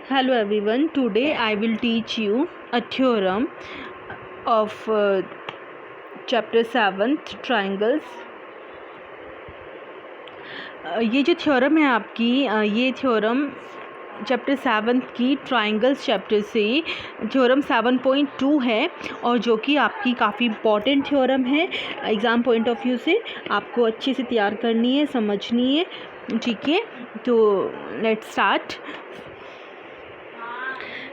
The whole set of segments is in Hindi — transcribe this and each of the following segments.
Hello everyone, today I will teach you a theorem of chapter 7th triangles. ये जो थ्योरम है आपकी ये थ्योरम चैप्टर 7 की ट्राइंगल्स चैप्टर से थ्योरम 7.2 है और जो कि आपकी काफ़ी इम्पॉर्टेंट थ्योरम है एग्ज़ाम पॉइंट ऑफ व्यू से। आपको अच्छे से तैयार करनी है, समझनी है, ठीक है। तो लेट्स स्टार्ट।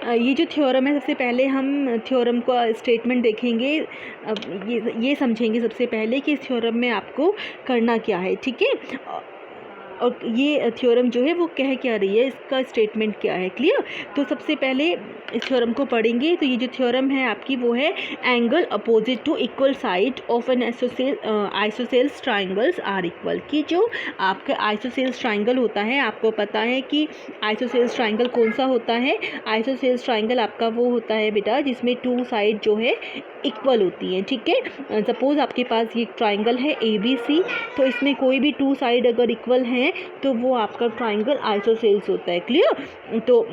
ये जो थ्योरम है, सबसे पहले हम थ्योरम का स्टेटमेंट देखेंगे। अब ये समझेंगे सबसे पहले कि इस थ्योरम में आपको करना क्या है, ठीक है। और ये थ्योरम जो है वो कह क्या रही है, इसका स्टेटमेंट क्या है, क्लियर। तो सबसे पहले इस थ्योरम को पढ़ेंगे। तो ये जो थ्योरम है आपकी वो है angle opposite to equal side of an isosceles triangles are equal. कि जो आपका आइसोसेल्स ट्राइंगल होता है, आपको पता है कि आइसोसेल्स ट्राइंगल कौन सा होता है। आइसोसेल्स ट्राइंगल आपका वो होता है बेटा जिसमें टू साइड जो है इक्वल होती हैं, ठीक है। सपोज़ आपके पास ये ट्राइंगल है ABC, तो इसमें कोई भी टू साइड अगर इक्वल हैं तो वो आपका ट्राइंगल आइसोसेल्स होता है, क्लियर। तो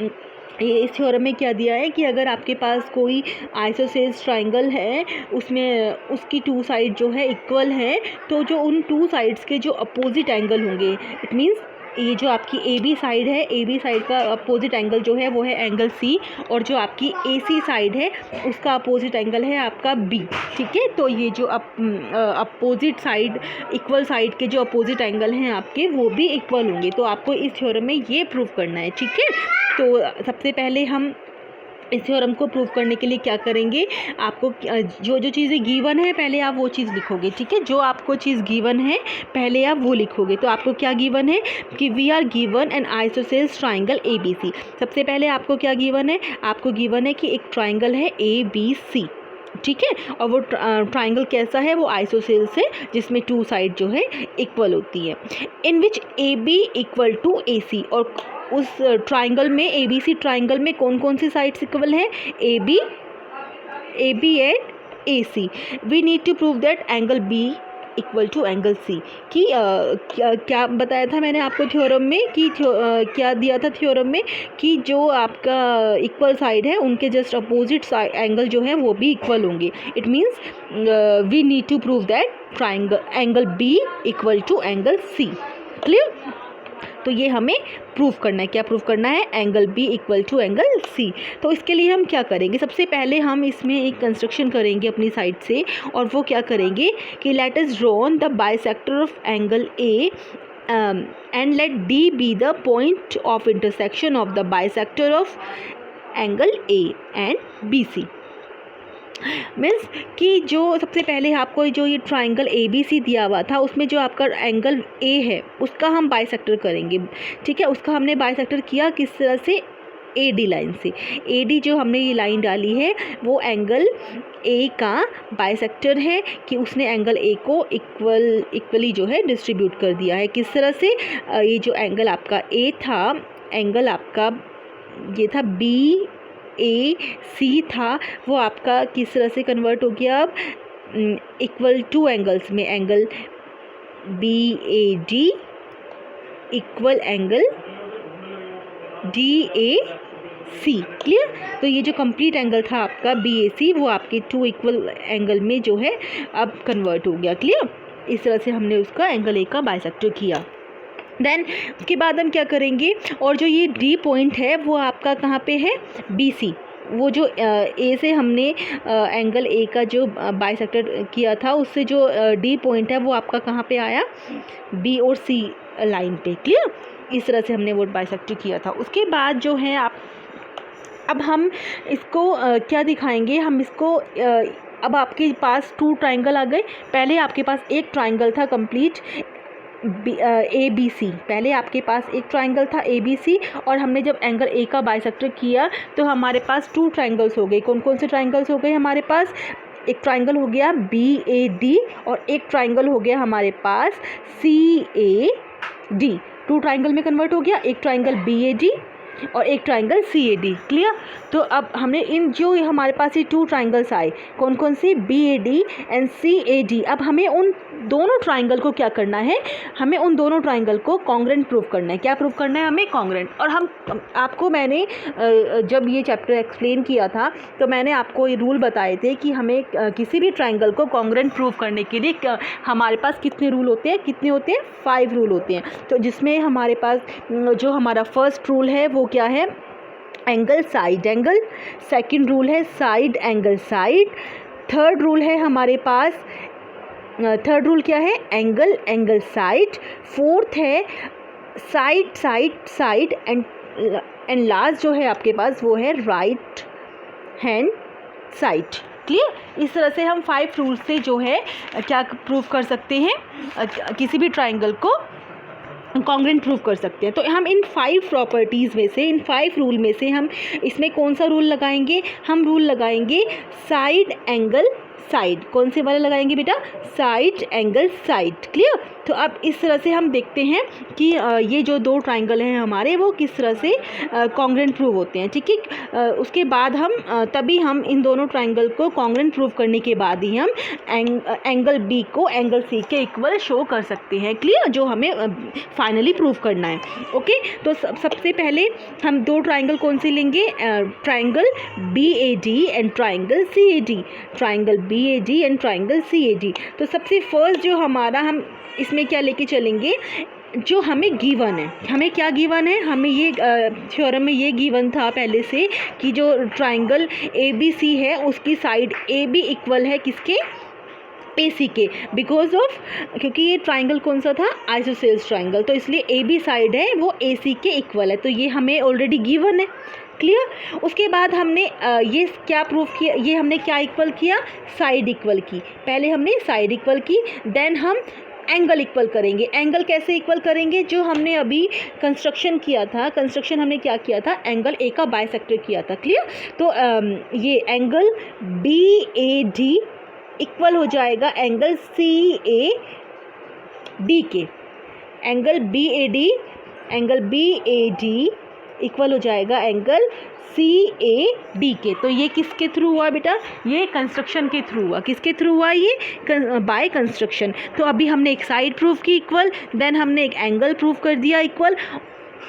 ये इस थ्योरम में क्या दिया है कि अगर आपके पास कोई आइसोसेल्स ट्राइंगल है, उसमें उसकी टू साइड जो है इक्वल है, तो जो उन टू साइड्स के जो अपोजिट एंगल होंगे, इट मीन्स ये जो आपकी AB साइड है, AB साइड का अपोजिट एंगल जो है वो है एंगल C, और जो आपकी AC साइड है उसका अपोजिट एंगल है आपका B, ठीक है। तो ये जो अपोजिट साइड, इक्वल साइड के जो अपोजिट एंगल हैं आपके वो भी इक्वल होंगे। तो आपको इस थ्योरम में ये प्रूव करना है, ठीक है। तो सबसे पहले हम इस थ्योरम को प्रूव करने के लिए क्या करेंगे, आपको जो जो चीज़ें गिवन है पहले आप वो चीज़ लिखोगे, ठीक है। जो आपको चीज़ गिवन है पहले आप वो लिखोगे। तो आपको क्या गिवन है कि we are given an isosceles triangle ABC। सबसे पहले आपको क्या गिवन है, आपको गिवन है कि एक ट्राइंगल है ABC, ठीक है। और वो ट्राइंगल कैसा है, वो आइसोसेल्स है जिसमें टू साइड जो है इक्वल होती है। इन विच AB इक्वल टू AC, और उस ट्राइंगल में ABC ट्राइंगल में कौन कौन सी साइड्स इक्वल हैं, AB and AC। We need to prove that angle B equal to angle C। कि क्या बताया था मैंने आपको थ्योरम में कि क्या दिया था थ्योरम में कि जो आपका इक्वल साइड है उनके जस्ट अपोजिट एंगल जो है वो भी इक्वल होंगे। It means we need to prove that angle B equal to angle C, clear. तो ये हमें प्रूव करना है, क्या प्रूव करना है, angle B equal to angle C। तो इसके लिए हम क्या करेंगे, सबसे पहले हम इसमें एक कंस्ट्रक्शन करेंगे अपनी साइड से, और वो क्या करेंगे कि let us draw the bisector of angle A and let D be the point of intersection of the bisector of angle A and BC। Means कि जो सबसे पहले आपको जो ये ट्राइंगल ABC दिया हुआ था उसमें जो आपका एंगल A है उसका हम बाइसेक्टर करेंगे, ठीक है। उसका हमने बाइसेक्टर किया किस तरह से, AD लाइन से। AD जो हमने ये लाइन डाली है वो एंगल A का बाइसेक्टर है कि उसने एंगल A को इक्वली जो है डिस्ट्रीब्यूट कर दिया है। किस तरह से, ये जो एंगल आपका A था, एंगल आपका ये था BAC था, वो आपका किस तरह से कन्वर्ट हो गया अब इक्वल टू एंगल्स में, angle BAD equal angle DAC, clear. तो ये जो कंप्लीट एंगल था आपका BAC वो आपके टू इक्वल एंगल में जो है अब कन्वर्ट हो गया, क्लियर। इस तरह से हमने उसका एंगल A का बाइसेक्टर किया। देन उसके बाद हम क्या करेंगे, और जो ये D पॉइंट है वो आपका कहाँ पे है, BC। वो जो A से हमने एंगल A का जो बाइसेक्टर किया था उससे जो D पॉइंट है वो आपका कहाँ पे आया, B और C लाइन पे, क्लियर। इस तरह से हमने वो बाइसेक्टर किया था। उसके बाद जो है अब हम इसको क्या दिखाएंगे, हम इसको अब आपके पास टू ट्राइंगल आ गए। पहले आपके पास एक ट्राइंगल था कंप्लीट ABC, पहले आपके पास एक ट्राइंगल था ABC, और हमने जब एंगल A का बाइसेक्टर किया तो हमारे पास टू ट्राइंगल्स हो गए। कौन कौन से ट्राइंगल्स हो गए हमारे पास, एक ट्राइंगल हो गया BAD और एक ट्राइंगल हो गया हमारे पास CAD। टू ट्राइंगल में कन्वर्ट हो गया, एक ट्राइंगल BAD और एक ट्राइंगल CAD। क्लियर? तो अब हमने इन जो हमारे पास ये 2 ट्राइंगल्स आए, कौन कौन से? BAD and CAD। अब हमें उन दोनों ट्राइंगल को क्या करना है? हमें उन दोनों ट्राइंगल को कॉन्ग्रेंट प्रूव करना है। क्या प्रूव करना है हमें? कॉन्ग्रेंट। और हम आपको मैंने जब ये चैप्टर एक्सप्लेन किया था तो मैंने आपको ये रूल बताए थे कि हमें किसी भी ट्राइंगल को कॉन्ग्रेंट प्रूव करने के लिए हमारे पास कितने रूल होते हैं? कितने होते हैं? 5 रूल होते हैं। तो जिसमें हमारे पास जो हमारा फर्स्ट रूल है वो क्या है? Angle side angle. Second rule है side angle side. Third rule है हमारे पास, थर्ड रूल क्या है? Angle angle side. फोर्थ है side side side and last जो है आपके पास वो है राइट हैंड साइड। क्लियर? इस तरह से हम 5 रूल से जो है क्या प्रूव कर सकते हैं? किसी भी ट्राइंगल को कॉन्ग्रेंट प्रूव कर सकते हैं। तो हम इन 5 प्रॉपर्टीज़ में से, इन 5 रूल में से हम इसमें कौन सा रूल लगाएंगे? हम रूल लगाएंगे साइड एंगल साइड। कौन से वाले लगाएंगे बेटा? Side angle side. क्लियर? तो अब इस तरह से हम देखते हैं कि ये जो 2 ट्राइंगल हैं हमारे वो किस तरह से कॉन्ग्रेंट प्रूव होते हैं। ठीक है? उसके बाद हम तभी हम इन दोनों ट्राइंगल को कॉन्ग्रेंट प्रूव करने के बाद ही हम एंगल B को एंगल C के इक्वल शो कर सकते हैं। क्लियर? जो हमें फाइनली प्रूव करना है। ओके, तो सबसे पहले हम 2 ट्राइंगल कौन से लेंगे? Triangle BAD and triangle CAD। Triangle BAD and triangle CAD। तो सबसे फर्स्ट जो हमारा, हम इसमें क्या लेके चलेंगे? जो हमें गिवन है, हमें क्या गिवन है? हमें ये थ्योरम में ये गिवन था पहले से कि जो ट्राइंगल ABC है उसकी साइड AB इक्वल है किसके? AC के। बिकॉज ऑफ, क्योंकि ये ट्राइंगल कौन सा था? आइसोसेल्स ट्राइंगल, तो इसलिए AB साइड है वो AC के इक्वल है। तो ये हमें ऑलरेडी गिवन है। क्लियर? उसके बाद हमने ये क्या प्रूव किया? ये हमने क्या इक्वल किया? साइड इक्वल की। पहले हमने साइड इक्वल की, देन हम एंगल इक्वल करेंगे। एंगल कैसे इक्वल करेंगे? जो हमने अभी कंस्ट्रक्शन किया था, कंस्ट्रक्शन हमने क्या किया था? एंगल A का बाइसेक्टर किया था। क्लियर? तो ये एंगल BAD इक्वल हो जाएगा एंगल CAD के। एंगल BAD इक्वल हो जाएगा एंगल CAD के। तो ये किसके थ्रू हुआ बेटा? ये कंस्ट्रक्शन के थ्रू हुआ। किसके थ्रू हुआ? ये बाय कंस्ट्रक्शन। तो अभी हमने एक साइड प्रूव की इक्वल, देन हमने एक एंगल प्रूव कर दिया इक्वल,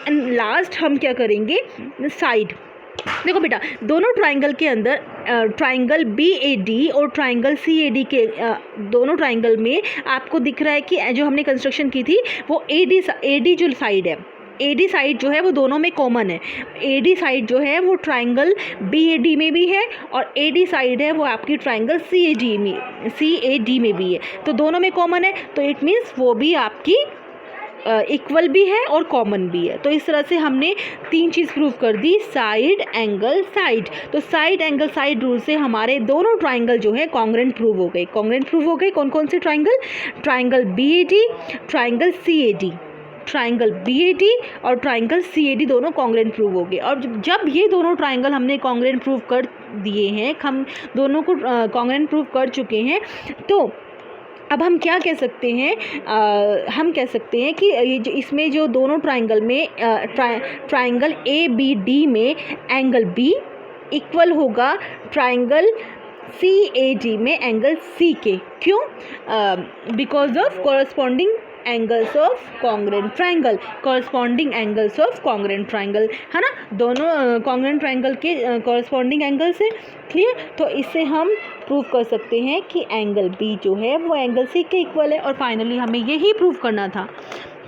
एंड लास्ट हम क्या करेंगे? साइड। देखो बेटा, दोनों ट्राइंगल के अंदर ट्राइंगल BAD और ट्राइंगल CAD के दोनों ट्राइंगल में आपको दिख रहा है कि जो हमने कंस्ट्रक्शन की थी वो AD जो साइड है, AD साइड जो है वो दोनों में कॉमन है। AD साइड जो है वो ट्राइंगल BAD में भी है और AD साइड है वो आपकी ट्राइंगल CAD में भी है। तो दोनों में कॉमन है, तो इट मीन्स वो भी आपकी इक्वल भी है और कॉमन भी है। तो इस तरह से हमने 3 चीज़ प्रूव कर दी, साइड एंगल साइड। तो साइड एंगल साइड रूल से हमारे दोनों ट्राइंगल जो है कॉन्ग्रेंट प्रूव हो गए। कॉन्ग्रेंट प्रूव हो गए कौन कौन से triangle? Triangle BAD, triangle CAD। Triangle BAD और ट्राइंगल CAD दोनों कॉन्ग्रेंट प्रूव हो गए। और जब ये दोनों ट्राइंगल हमने कॉन्ग्रेंट प्रूव कर दिए हैं, हम दोनों को कॉन्ग्रेंट प्रूव कर चुके हैं, तो अब हम क्या कह सकते हैं? हम कह सकते हैं कि ये जो इसमें जो दोनों ट्राइंगल में ट्राइंगल ABD में एंगल B इक्वल होगा ट्राइंगल CAD में एंगल C के। क्यों? Because of corresponding angles of congruent triangle. Corresponding angles of congruent triangle है ना, दोनों कॉन्ग्रेंट ट्राइंगल के कॉरस्पॉन्डिंग एंगल्स है। क्लियर? तो इससे हम प्रूव कर सकते हैं कि एंगल B जो है वो एंगल C के इक्वल है। और फाइनली हमें यही प्रूव करना था।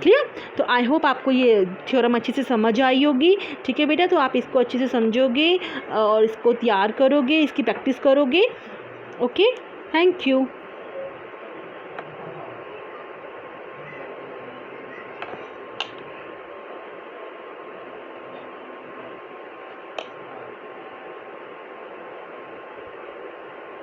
क्लियर? तो आई होप आपको ये थ्योरम अच्छे से समझ आई होगी। ठीक है बेटा, तो आप इसको अच्छे से समझोगे और इसको तैयार करोगे, इसकी प्रैक्टिस करोगे। Okay, thank you.